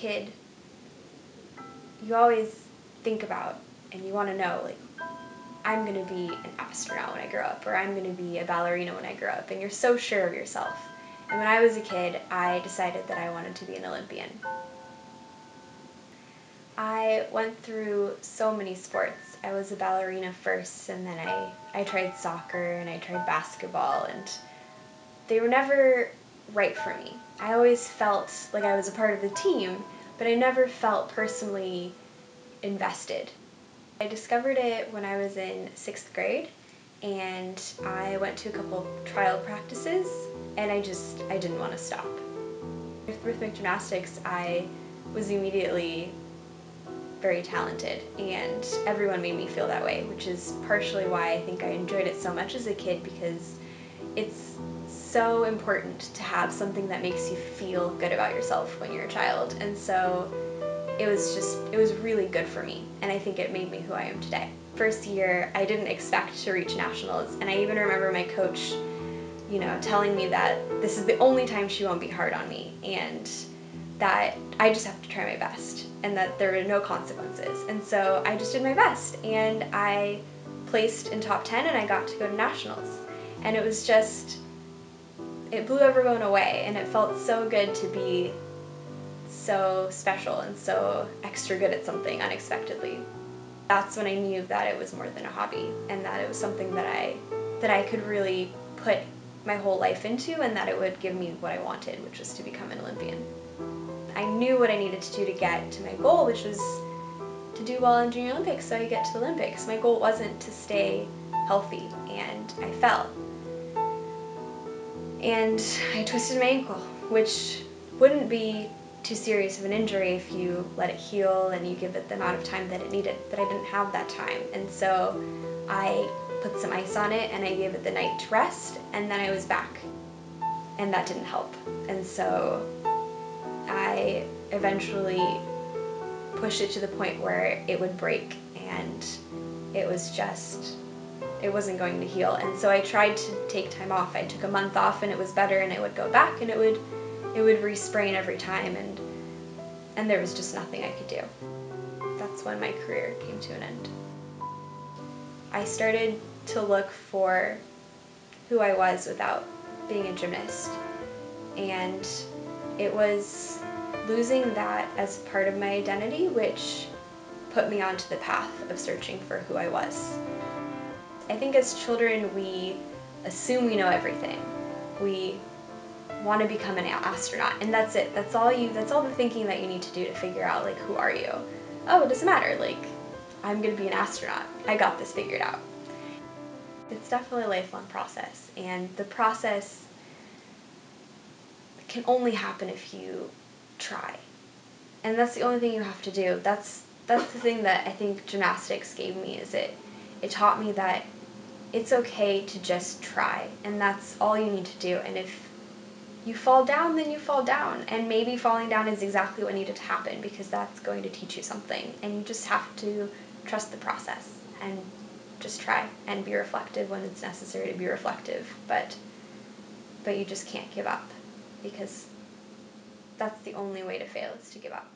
kid, you always think about and you want to know, like, I'm going to be an astronaut when I grow up, or I'm going to be a ballerina when I grow up, and you're so sure of yourself. And when I was a kid, I decided that I wanted to be an Olympian. I went through so many sports. I was a ballerina first, and then I tried soccer, and I tried basketball, and they were never right for me. I always felt like I was a part of the team, but I never felt personally invested. I discovered it when I was in 6th grade, and I went to a couple trial practices, and I didn't want to stop. With rhythmic gymnastics, I was immediately very talented, and everyone made me feel that way, which is partially why I think I enjoyed it so much as a kid, because it's so important to have something that makes you feel good about yourself when you're a child. And so it was really good for me, and I think it made me who I am today. First year, I didn't expect to reach nationals, and I even remember my coach, telling me that this is the only time she won't be hard on me, and that I just have to try my best, and that there were no consequences. And so I just did my best, and I placed in top 10, and I got to go to nationals. And it was just, it blew everyone away, and it felt so good to be so special and so extra good at something unexpectedly. That's when I knew that it was more than a hobby, and that it was something that I could really put my whole life into, and that it would give me what I wanted, which was to become an Olympian. I knew what I needed to do to get to my goal, which was to do well in Junior Olympics so I get to the Olympics. My goal wasn't to stay healthy, and I fell. And I twisted my ankle, which wouldn't be too serious of an injury if you let it heal and you give it the amount of time that it needed, but I didn't have that time. And so I put some ice on it, and I gave it the night to rest, and then I was back. And that didn't help. And so I eventually pushed it to the point where it would break, and it wasn't going to heal. And so I tried to take time off. I took a month off, and it was better, and it would go back, and it would re-sprain every time, and there was just nothing I could do. That's when my career came to an end. I started to look for who I was without being a gymnast, and it was losing that as part of my identity, which put me onto the path of searching for who I was. I think as children, we assume we know everything. We want to become an astronaut, and that's it. That's all the thinking that you need to do to figure out, like, who are you? Oh, it doesn't matter. Like, I'm going to be an astronaut. I got this figured out. It's definitely a lifelong process, and the process can only happen if you try. And that's the only thing you have to do. That's the thing that I think gymnastics gave me, is it taught me that it's okay to just try, and that's all you need to do. And if you fall down, then you fall down, and maybe falling down is exactly what needed to happen, because that's going to teach you something, and you just have to trust the process and just try and be reflective when it's necessary to be reflective, but you just can't give up, because that's the only way to fail, is to give up.